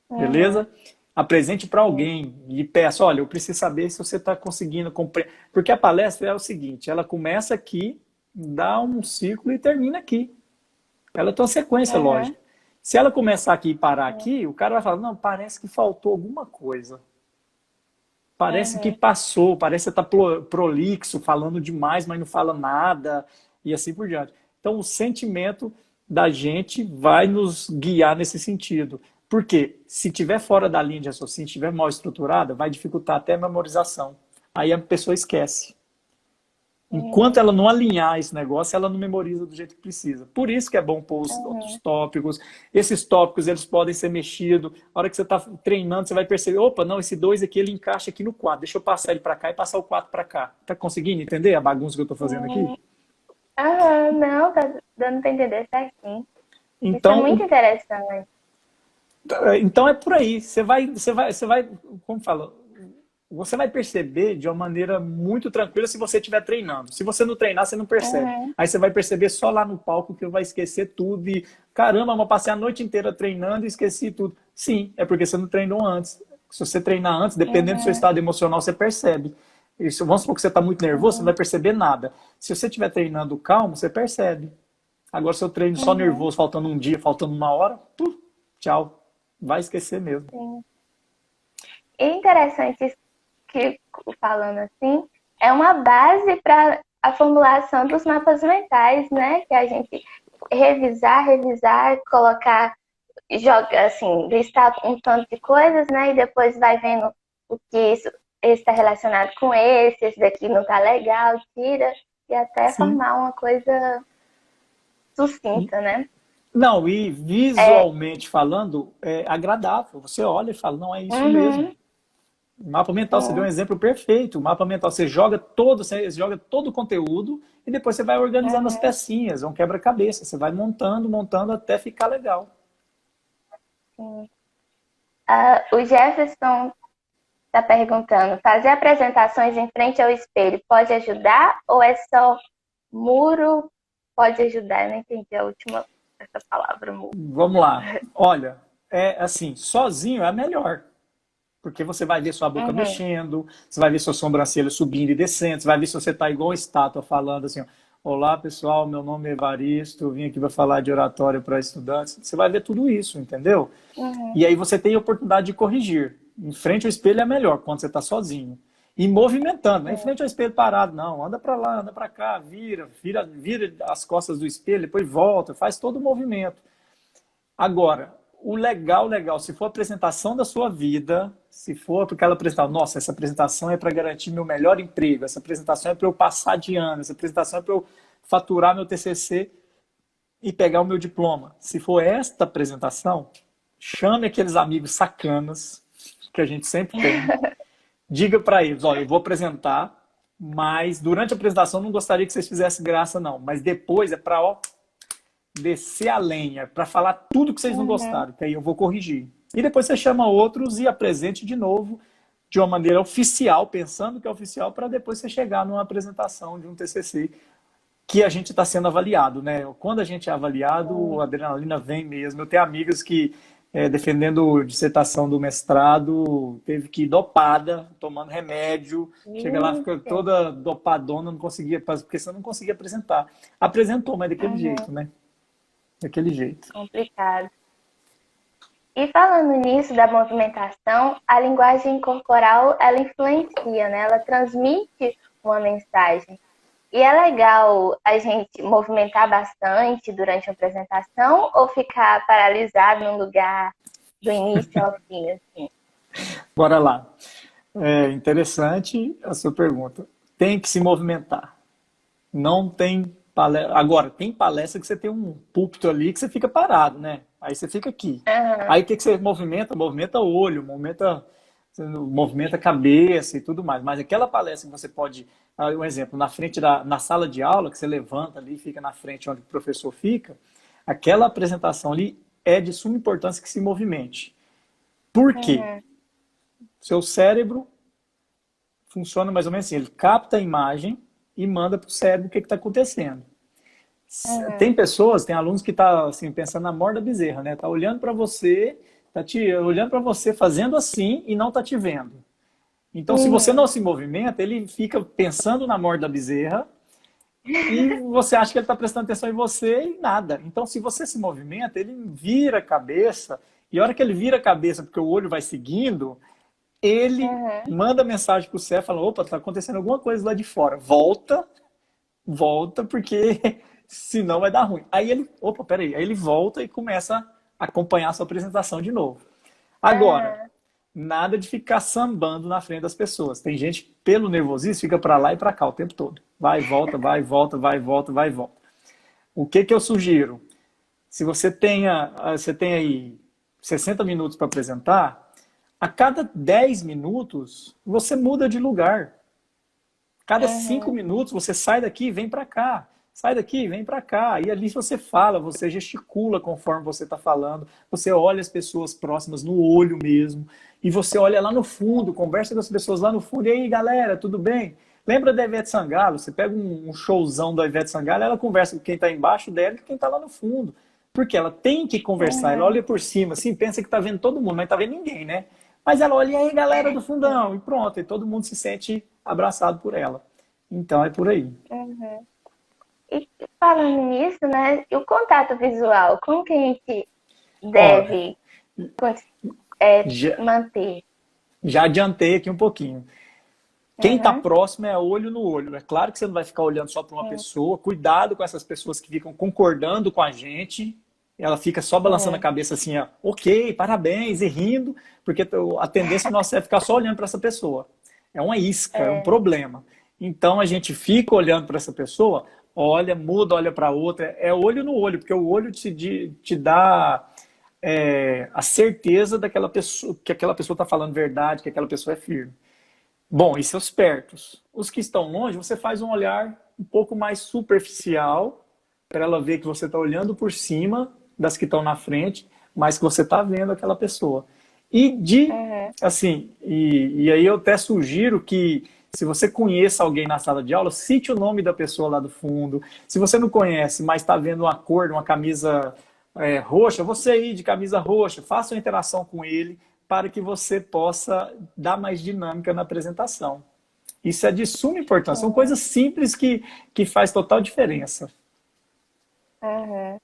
Uhum. Beleza? Apresente para Sim. alguém e peça, olha, eu preciso saber se você está conseguindo compreender. Porque a palestra é o seguinte, ela começa aqui, dá um ciclo e termina aqui. Ela tem uma sequência Uhum. lógica. Se ela começar aqui e parar aqui, o cara vai falar, não, parece que faltou alguma coisa. Parece que Uhum. passou, parece que você está prolixo, falando demais, mas não fala nada, e assim por diante. Então, o sentimento da gente vai nos guiar nesse sentido. Porque se tiver fora da linha de raciocínio, estiver mal estruturada, vai dificultar até a memorização. Aí a pessoa esquece. Enquanto Uhum. ela não alinhar esse negócio, ela não memoriza do jeito que precisa. Por isso que é bom pôr os outros Uhum. tópicos. Esses tópicos, eles podem ser mexidos. A hora que você está treinando, você vai perceber, opa, não, esse 2 aqui, ele encaixa aqui no 4. Deixa eu passar ele para cá e passar o 4 para cá. Tá conseguindo entender a bagunça que eu estou fazendo aqui? Uhum. Ah, não, tá dando para entender certinho. Isso é Então, muito interessante. então é por aí. Você vai, como fala, você vai perceber de uma maneira muito tranquila se você estiver treinando. Se você não treinar, você não percebe. Uhum. Aí você vai perceber só lá no palco que vai esquecer tudo e caramba, eu passei a noite inteira treinando e esqueci tudo. Sim, é porque você não treinou antes. Se você treinar antes, dependendo do seu Uhum. estado emocional, você percebe. Isso, vamos supor que você está muito nervoso, você não Uhum. vai perceber nada. Se você estiver treinando calmo, você percebe. Agora, se eu treino só Uhum. nervoso, faltando um dia, faltando uma hora, tchau. Vai esquecer mesmo. Sim. E interessante isso que, falando assim, é uma base para a formulação dos mapas mentais, né? Que a gente revisar, colocar, joga assim, listar um tanto de coisas, né? E depois vai vendo o que isso está relacionado com esse daqui não tá legal, tira, e até Sim. formar uma coisa sucinta, né? Não, e É, visualmente falando, é agradável. Você olha e fala, não, é isso mesmo. uhum, O mapa mental, você deu um sim, exemplo perfeito. O mapa mental, você joga todo o conteúdo e depois você vai organizando as uhum, pecinhas, é um quebra-cabeça. Você vai montando até ficar legal. sim. O Jefferson está perguntando, fazer apresentações em frente ao espelho pode ajudar ou é só muro pode ajudar? Eu não entendi a última, essa palavra, muro. Vamos lá. Olha, é assim, sozinho é melhor. Porque você vai ver sua boca Uhum. mexendo, você vai ver sua sobrancelha subindo e descendo, você vai ver se você está igual uma estátua falando assim, ó, olá pessoal, meu nome é Evaristo, eu vim aqui para falar de oratório para estudantes. Você vai ver tudo isso, entendeu? Uhum. E aí você tem a oportunidade de corrigir. Em frente ao espelho é melhor, quando você está sozinho. E movimentando, não é em frente ao espelho parado, não. Anda para lá, anda para cá, vira as costas do espelho, depois volta, faz todo o movimento. Agora, o legal, se for a apresentação da sua vida, se for aquela apresentação, nossa, essa apresentação é para garantir meu melhor emprego, essa apresentação é para eu passar de ano, essa apresentação é para eu faturar meu TCC e pegar o meu diploma. Se for esta apresentação, chame aqueles amigos sacanas que a gente sempre tem. Diga para eles, olha, eu vou apresentar, mas durante a apresentação não gostaria que vocês fizessem graça, não. Mas depois é para, ó, descer a lenha, para falar tudo que vocês não gostaram, que aí eu vou corrigir. E depois você chama outros e apresente de novo, de uma maneira oficial, pensando que é oficial, para depois você chegar numa apresentação de um TCC que a gente está sendo avaliado, né? Quando a gente é avaliado, a adrenalina vem mesmo. Eu tenho amigas que, defendendo dissertação do mestrado, teve que ir dopada, tomando remédio, chega lá, fica toda dopadona, não conseguia, porque você não conseguia apresentar. Apresentou, mas daquele jeito, né? Daquele jeito. Complicado. E falando nisso da movimentação, a linguagem corporal, ela influencia, né? Ela transmite uma mensagem. E é legal a gente movimentar bastante durante a apresentação ou ficar paralisado no lugar do início ao fim, assim? Bora lá. É interessante a sua pergunta. Tem que se movimentar. Não tem palestra. Agora, tem palestra que você tem um púlpito ali que você fica parado, né? Aí você fica aqui. Uhum. Aí o que você movimenta? Movimenta o olho, movimenta a cabeça e tudo mais. Mas aquela palestra que você pode, um exemplo, na sala de aula, que você levanta ali, fica na frente onde o professor fica, aquela apresentação ali é de suma importância que se movimente. Por quê? Uhum. Seu cérebro funciona mais ou menos assim, ele capta a imagem e manda para o cérebro o que está acontecendo. Tem pessoas, tem alunos que estão assim, pensando na morte da bezerra, né? Tá olhando para você, olhando para você fazendo assim e não tá te vendo. Então, se você não se movimenta, ele fica pensando na morte da bezerra e você acha que ele está prestando atenção em você e nada. Então, se você se movimenta, ele vira a cabeça e a hora que ele vira a cabeça, porque o olho vai seguindo, ele manda mensagem para o cérebro, fala, opa, está acontecendo alguma coisa lá de fora. Volta, porque senão vai dar ruim. Aí ele, opa, peraí, aí ele volta e começa a acompanhar a sua apresentação de novo. Agora, nada de ficar sambando na frente das pessoas. Tem gente que, pelo nervosismo, fica para lá e para cá o tempo todo. Vai, volta, vai, volta, vai, volta, vai, volta. O que eu sugiro? Se você tem aí 60 minutos para apresentar, a cada 10 minutos você muda de lugar. Cada 5 minutos você sai daqui e vem para cá. Sai daqui, vem para cá. E ali você fala, você gesticula conforme você está falando. Você olha as pessoas próximas no olho mesmo. E você olha lá no fundo, conversa com as pessoas lá no fundo. E aí, galera, tudo bem? Lembra da Ivete Sangalo? Você pega um showzão da Ivete Sangalo, ela conversa com quem está embaixo dela e com quem está lá no fundo. Porque ela tem que conversar. Ela olha por cima, assim, pensa que está vendo todo mundo, mas não está vendo ninguém, né? Mas ela olha, e aí, galera do fundão? E pronto, e todo mundo se sente abraçado por ela. Então, é por aí. E falando nisso, né, e o contato visual, como que a gente deve manter? Já adiantei aqui um pouquinho. Quem está próximo é olho no olho. É claro que você não vai ficar olhando só para uma pessoa. Cuidado com essas pessoas que ficam concordando com a gente. Ela fica só balançando a cabeça assim, ó, ok, parabéns, e rindo, porque a tendência nossa é ficar só olhando para essa pessoa. É uma isca, é um problema. Então a gente fica olhando para essa pessoa, olha, muda, olha para outra, é olho no olho, porque o olho te dá a certeza daquela pessoa, que aquela pessoa está falando verdade, que aquela pessoa é firme. Bom, e seus pertos? Os que estão longe, você faz um olhar um pouco mais superficial, para ela ver que você está olhando por cima das que estão na frente, mas que você está vendo aquela pessoa. E e aí eu até sugiro que, se você conhece alguém na sala de aula, cite o nome da pessoa lá do fundo. Se você não conhece, mas está vendo uma cor, uma camisa roxa, você aí de camisa roxa, faça uma interação com ele, para que você possa dar mais dinâmica na apresentação. Isso é de suma importância. São coisas simples que faz total diferença. Uhum.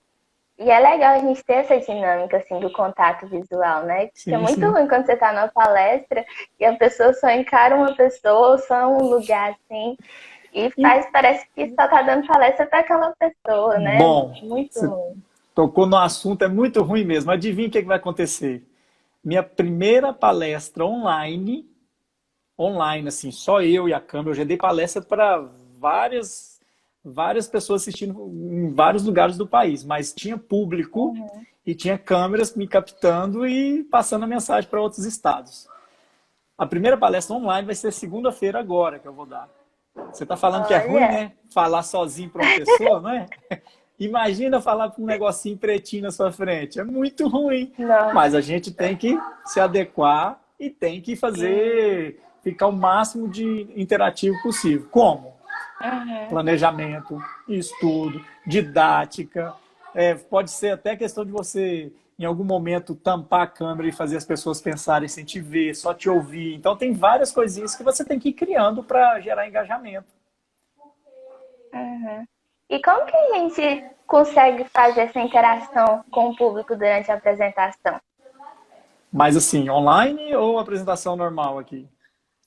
E é legal a gente ter essa dinâmica, assim, do contato visual, né? Porque é Sim, muito sim. ruim quando você tá numa palestra e a pessoa só encara uma pessoa ou só um lugar, assim, e E, parece que só tá dando palestra para aquela pessoa, né? bom, Muito você ruim. tocou no assunto, é muito ruim mesmo. Adivinha o que vai acontecer? Minha primeira palestra online, assim, só eu e a câmera. Eu já dei palestra para várias pessoas assistindo em vários lugares do país, mas tinha público Uhum. e tinha câmeras me captando e passando a mensagem para outros estados. A primeira palestra online vai ser segunda-feira agora que eu vou dar. Você está falando que é ruim, Olha, né? Falar sozinho para uma pessoa, não é? Imagina falar para um negocinho pretinho na sua frente. É muito ruim. nossa. Mas a gente tem que se adequar e tem que fazer, ficar o máximo de interativo possível. Como? Uhum. Planejamento, estudo, didática. Pode ser até questão de você, em algum momento, tampar a câmera e fazer as pessoas pensarem sem te ver, só te ouvir. Então, tem várias coisinhas que você tem que ir criando para gerar engajamento. Uhum. E como que a gente consegue fazer essa interação com o público durante a apresentação? Mas, assim, online ou apresentação normal aqui?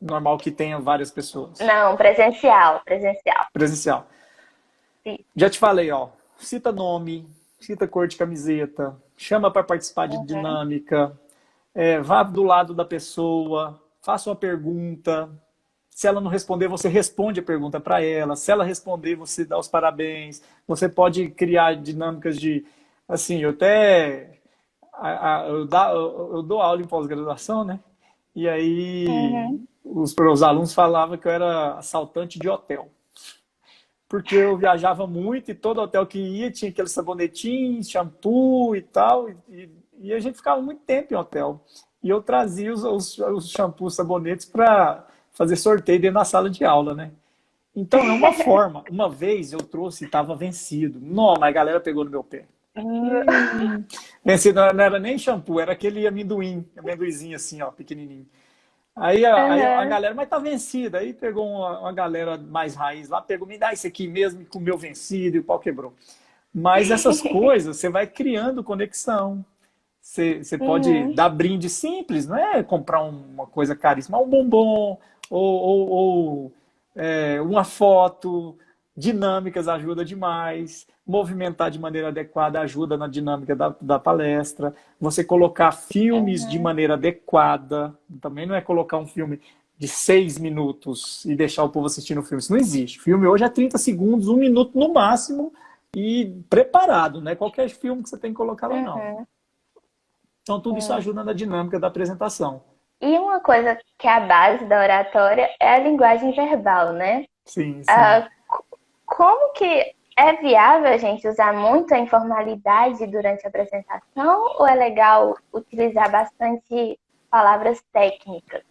Normal que tenha várias pessoas. Não, presencial, presencial. Presencial. Sim. Já te falei, ó. Cita nome, cita cor de camiseta, chama para participar de Uhum. dinâmica, vá do lado da pessoa, faça uma pergunta. Se ela não responder, você responde a pergunta para ela. Se ela responder, você dá os parabéns. Você pode criar dinâmicas de. Assim, eu até. Eu dou aula em pós-graduação, né? E aí Uhum. os alunos falavam que eu era assaltante de hotel. Porque eu viajava muito e todo hotel que ia tinha aquele sabonetinho, shampoo e tal. E a gente ficava muito tempo em hotel. E eu trazia os shampoos, sabonetes para fazer sorteio dentro da sala de aula, né? Então é uma forma. Uma vez eu trouxe e estava vencido. Não, mas a galera pegou no meu pé. Vencido não era nem shampoo, era aquele amendoinzinho assim, ó, pequenininho. Aí a Uhum. galera, mas tá vencida. Aí pegou uma galera mais raiz lá, pegou, me dá isso aqui mesmo, e comeu vencido e o pau quebrou. Mas essas coisas, você vai criando conexão. Você pode Uhum. dar brinde simples, não é comprar uma coisa caríssima, um bombom ou uma foto. Dinâmicas ajuda demais. Movimentar de maneira adequada ajuda na dinâmica da palestra. Você colocar filmes de Uhum. maneira adequada. Também não é colocar um filme de 6 minutos e deixar o povo assistindo o filme. Isso não existe. Filme hoje é 30 segundos, 1 minuto no máximo e preparado, não é qualquer filme que você tem que colocar lá, não. Uhum. Então, tudo isso Sim. ajuda na dinâmica da apresentação. E uma coisa que é a base da oratória é a linguagem verbal, né? Sim, sim. Ah, como que é viável a gente usar muito a informalidade durante a apresentação ou é legal utilizar bastante palavras técnicas?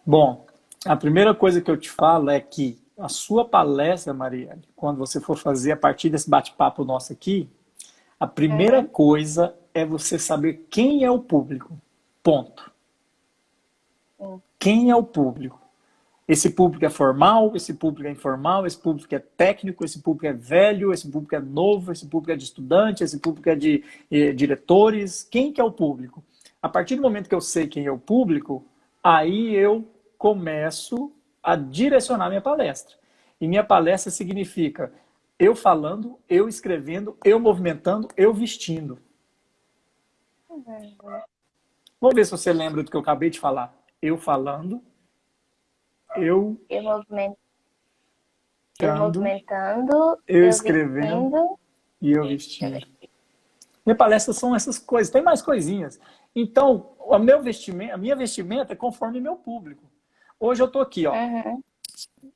Bom, a primeira coisa que eu te falo é que a sua palestra, Maria, quando você for fazer a partir desse bate-papo nosso aqui, a primeira Uhum. coisa é você saber quem é o público. Ponto. Sim. Quem é o público? Esse público é formal, esse público é informal, esse público é técnico, esse público é velho, esse público é novo, esse público é de estudante, esse público é de diretores. Quem que é o público? A partir do momento que eu sei quem é o público, aí eu começo a direcionar minha palestra. E minha palestra significa eu falando, eu escrevendo, eu movimentando, eu vestindo. Uhum. Vamos ver se você lembra do que eu acabei de falar. Eu falando, eu Eu movimento, eu cantando, movimentando, eu eu escrevendo vestindo. e eu vestindo. Minha palestra são essas coisas, tem mais coisinhas. Então, a minha vestimenta é conforme meu público. Hoje eu estou aqui, ó, Uhum.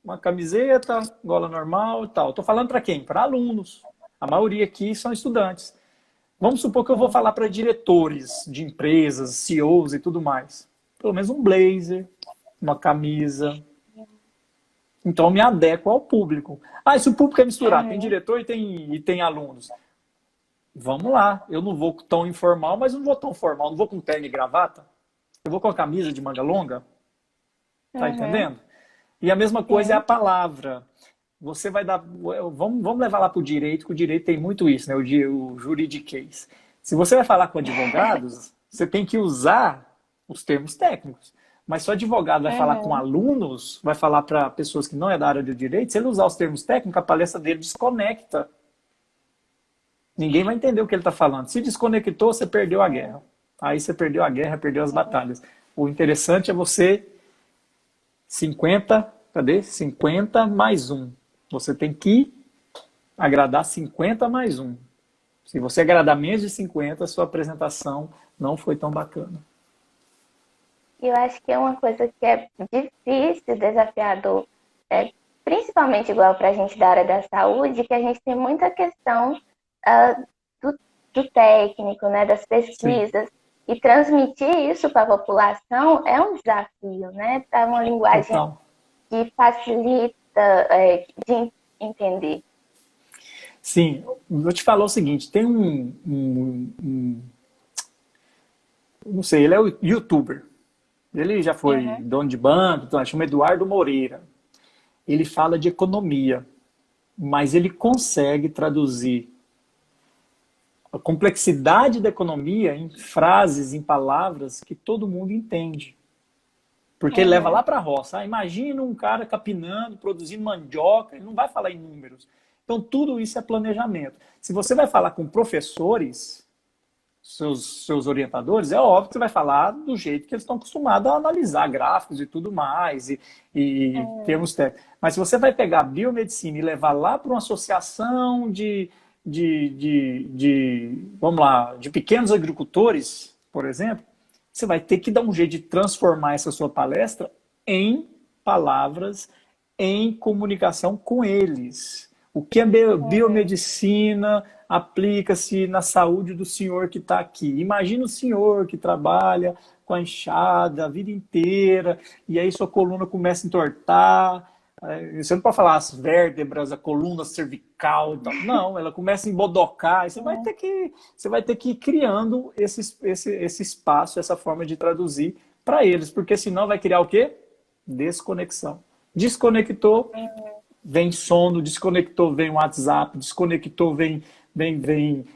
uma camiseta, gola normal e tal. Estou falando para quem? Para alunos. A maioria aqui são estudantes. Vamos supor que eu vou Sim. falar para diretores de empresas, CEOs e tudo mais. Pelo menos um blazer, uma camisa. Então eu me adequo ao público. Ah, e se o público é misturar, tem Uhum. diretor e tem alunos. Vamos lá, eu não vou tão informal, mas não vou tão formal, não vou com terno e gravata. Eu vou com a camisa de manga longa, tá Uhum. entendendo? E a mesma coisa é a Sim. palavra. Você vai dar. Vamos levar lá para o direito, que o direito tem muito isso, né? O juridiquês. Se você vai falar com advogados, você tem que usar os termos técnicos. Mas se o advogado vai falar com Uhum. alunos, vai falar para pessoas que não é da área do direito, se ele usar os termos técnicos, a palestra dele desconecta. Ninguém vai entender o que ele está falando. Se desconectou, você perdeu a guerra. Aí você perdeu a guerra, perdeu as batalhas. O interessante é você 50, cadê? 50 mais um. Você tem que agradar 50 mais um. Se você agradar menos de 50, a sua apresentação não foi tão bacana. E eu acho que é uma coisa que é difícil, desafiador, principalmente igual para a gente da área da saúde, que a gente tem muita questão ah, do, do técnico, né, das Sim, pesquisas, e transmitir isso para a população é um desafio, né, para uma linguagem total. que facilita de entender. Sim, vou te falar o seguinte, tem não sei, ele é o youtuber. Ele já foi Uhum. dono de banco, então, chama Eduardo Moreira. Ele fala de economia, mas ele consegue traduzir a complexidade da economia em frases, em palavras que todo mundo entende. Porque ele leva Uhum. lá para a roça. Ah, imagina um cara capinando, produzindo mandioca, ele não vai falar em números. Então, tudo isso é planejamento. Se você vai falar com professores, seus orientadores, é óbvio que você vai falar do jeito que eles estão acostumados a analisar gráficos e tudo mais, e termos técnicos. Mas se você vai pegar a biomedicina e levar lá para uma associação vamos lá, de pequenos agricultores, por exemplo, você vai ter que dar um jeito de transformar essa sua palestra em palavras, em comunicação com eles. O que é Uhum. biomedicina aplica-se na saúde do senhor que está aqui. Imagina o senhor que trabalha com a enxada a vida inteira, e aí sua coluna começa a entortar. Você não pode falar as vértebras, a coluna cervical e tal. Não, ela começa a embodocar. E você vai ter que ir criando esse espaço, essa forma de traduzir para eles, porque senão vai criar o quê? Desconexão. Desconectou, vem sono, desconectou, vem WhatsApp, desconectou, vem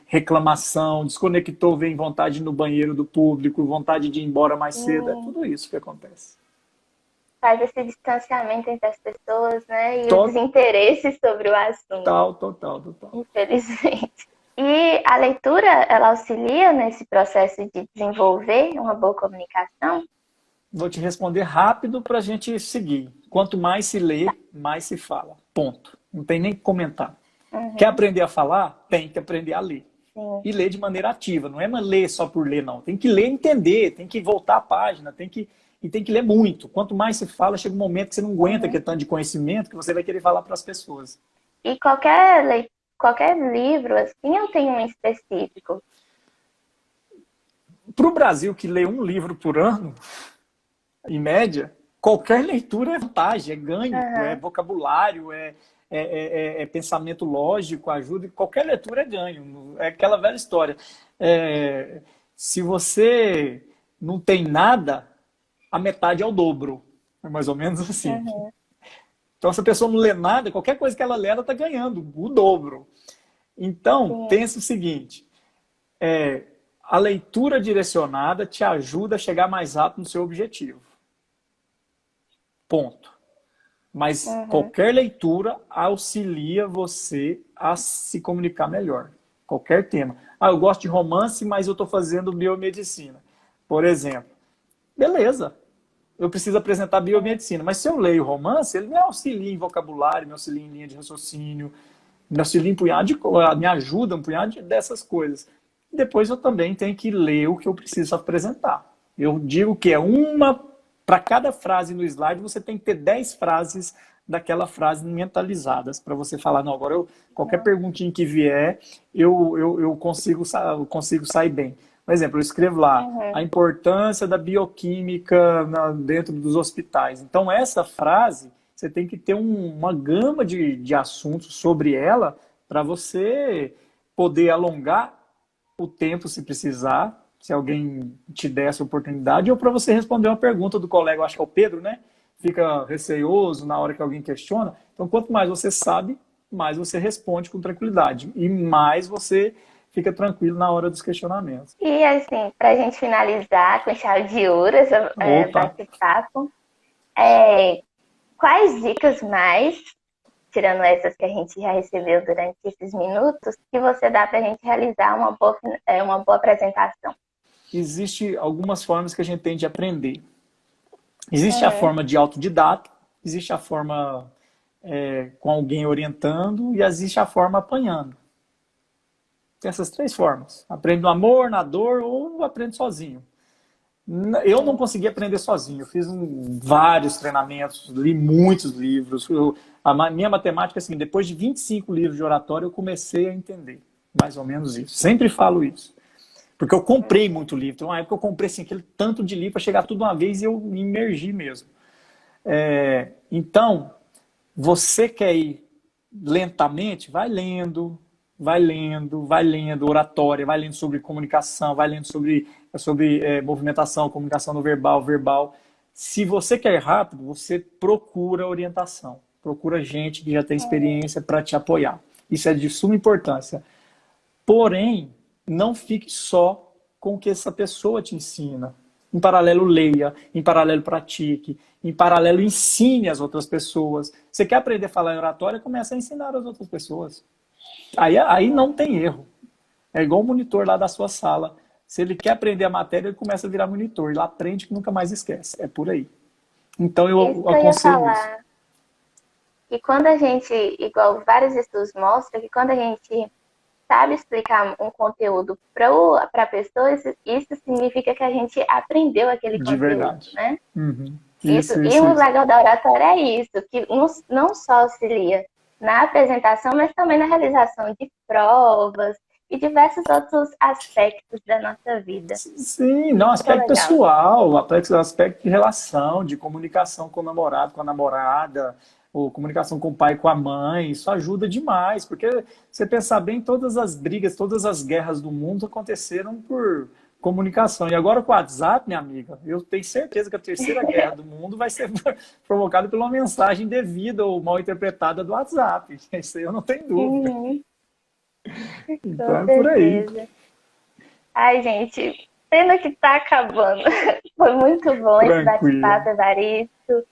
reclamação, desconectou, vem vontade de ir no banheiro do público, vontade de ir embora mais cedo. É Sim. tudo isso que acontece. Faz esse distanciamento entre as pessoas, né? E o Total, desinteresse sobre o assunto, total, total. infelizmente. E a leitura, ela auxilia nesse processo de desenvolver uma boa comunicação? Vou te responder rápido para a gente seguir. Quanto mais se lê, mais se fala. Ponto. Não tem nem que comentar. Quer Uhum. aprender a falar? Tem que aprender a ler. Sim. E ler de maneira ativa. Não é ler só por ler, não. Tem que ler e entender, tem que voltar a página, tem que ler muito. Quanto mais se fala, chega um momento que você não aguenta Uhum. aquele tanto de conhecimento que você vai querer falar para as pessoas. E qualquer livro, assim, eu tenho um específico. Para o Brasil, que lê um livro por ano, em média, qualquer leitura é vantagem, é ganho, é Uhum. vocabulário, é pensamento lógico, ajuda. Qualquer leitura é ganho. É aquela velha história. Se você não tem nada, a metade é o dobro. É mais ou menos assim. Uhum. Então, se a pessoa não lê nada, qualquer coisa que ela lê, ela está ganhando o dobro. Então, Sim. pense o seguinte: a leitura direcionada te ajuda a chegar mais rápido no seu objetivo. Ponto. Mas Uhum. qualquer leitura auxilia você a se comunicar melhor. Qualquer tema. Ah, eu gosto de romance, mas eu estou fazendo biomedicina. Por exemplo. Beleza. Eu preciso apresentar biomedicina. Mas se eu leio romance, ele me auxilia em vocabulário, me auxilia em linha de raciocínio, me auxilia em punhado de coisas, me ajuda um punhado dessas coisas. Depois eu também tenho que ler o que eu preciso apresentar. Eu digo que é uma para cada frase no slide, você tem que ter 10 frases daquela frase mentalizadas para você falar, não, agora qualquer perguntinha que vier, eu consigo sair bem. Por exemplo, eu escrevo lá Uhum. a importância da bioquímica dentro dos hospitais. Então, essa frase, você tem que ter uma gama de assuntos sobre ela para você poder alongar o tempo se precisar, se alguém te der essa oportunidade, ou para você responder uma pergunta do colega, eu acho que é o Pedro, né? Fica receoso na hora que alguém questiona. Então, quanto mais você sabe, mais você responde com tranquilidade. E mais você fica tranquilo na hora dos questionamentos. E assim, para a gente finalizar com chave de ouro, esse Opa! bate-papo, quais dicas mais, tirando essas que a gente já recebeu durante esses minutos, que você dá para a gente realizar uma boa apresentação? Existem algumas formas que a gente tem de aprender. Existe a forma de autodidata, existe a forma com alguém orientando e existe a forma apanhando. Tem essas 3 formas. Aprende no amor, na dor ou aprende sozinho. Eu não consegui aprender sozinho. Eu fiz vários treinamentos, li muitos livros. A minha matemática é assim, depois de 25 livros de oratória, eu comecei a entender mais ou menos isso. Sempre falo isso. Porque eu comprei muito livro. Então, na época eu comprei assim, aquele tanto de livro para chegar tudo uma vez e eu me imergi mesmo. Então, você quer ir lentamente? Vai lendo, vai lendo, vai lendo oratória, vai lendo sobre comunicação, vai lendo sobre movimentação, comunicação no verbal. Se você quer ir rápido, você procura orientação. Procura gente que já tem experiência para te apoiar. Isso é de suma importância. Porém, não fique só com o que essa pessoa te ensina. Em paralelo, leia, em paralelo, pratique, em paralelo, ensine as outras pessoas. Você quer aprender a falar em oratória, começa a ensinar as outras pessoas. Aí não tem erro. É igual o monitor lá da sua sala. Se ele quer aprender a matéria, ele começa a virar monitor. Ele aprende que nunca mais esquece. É por aí. Então, eu aconselho isso. E quando a gente, igual vários estudos mostram, que quando a gente sabe explicar um conteúdo para a pessoa, isso significa que a gente aprendeu aquele conteúdo, verdade. Né? Uhum. Isso. E o legal da oratória é isso, que não só auxilia na apresentação, mas também na realização de provas e diversos outros aspectos da nossa vida. Sim, não, aspecto pessoal, aspecto de relação, de comunicação com o namorado, com a namorada, ou comunicação com o pai, com a mãe, isso ajuda demais, porque você pensar bem, todas as brigas, todas as guerras do mundo aconteceram por comunicação. E agora com o WhatsApp, minha amiga, eu tenho certeza que a terceira guerra do mundo vai ser provocada por uma mensagem devida ou mal interpretada do WhatsApp. Isso aí eu não tenho dúvida. Então é por aí. Ai, gente, pena que tá acabando. Foi muito bom esse bate-papo, Evaristo.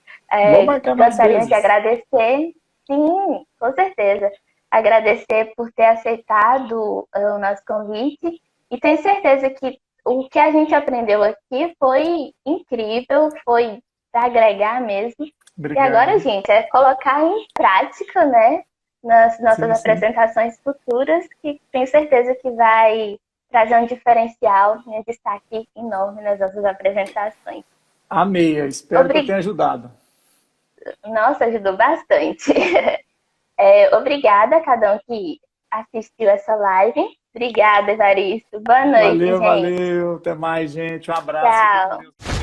Gostaria de agradecer. Sim, com certeza. Agradecer por ter aceitado o nosso convite. E tenho certeza que o que a gente aprendeu aqui foi incrível, foi para agregar mesmo. Obrigado. E agora, gente, é colocar em prática, né, nas nossas apresentações futuras, que tenho certeza que vai trazer um diferencial, um destaque enorme nas nossas apresentações. Amei, espero que eu tenha ajudado. Nossa, ajudou bastante. Obrigada a cada um que assistiu essa live. Obrigada, Evaristo. Boa noite, gente. Valeu. Até mais, gente. Um abraço. Tchau.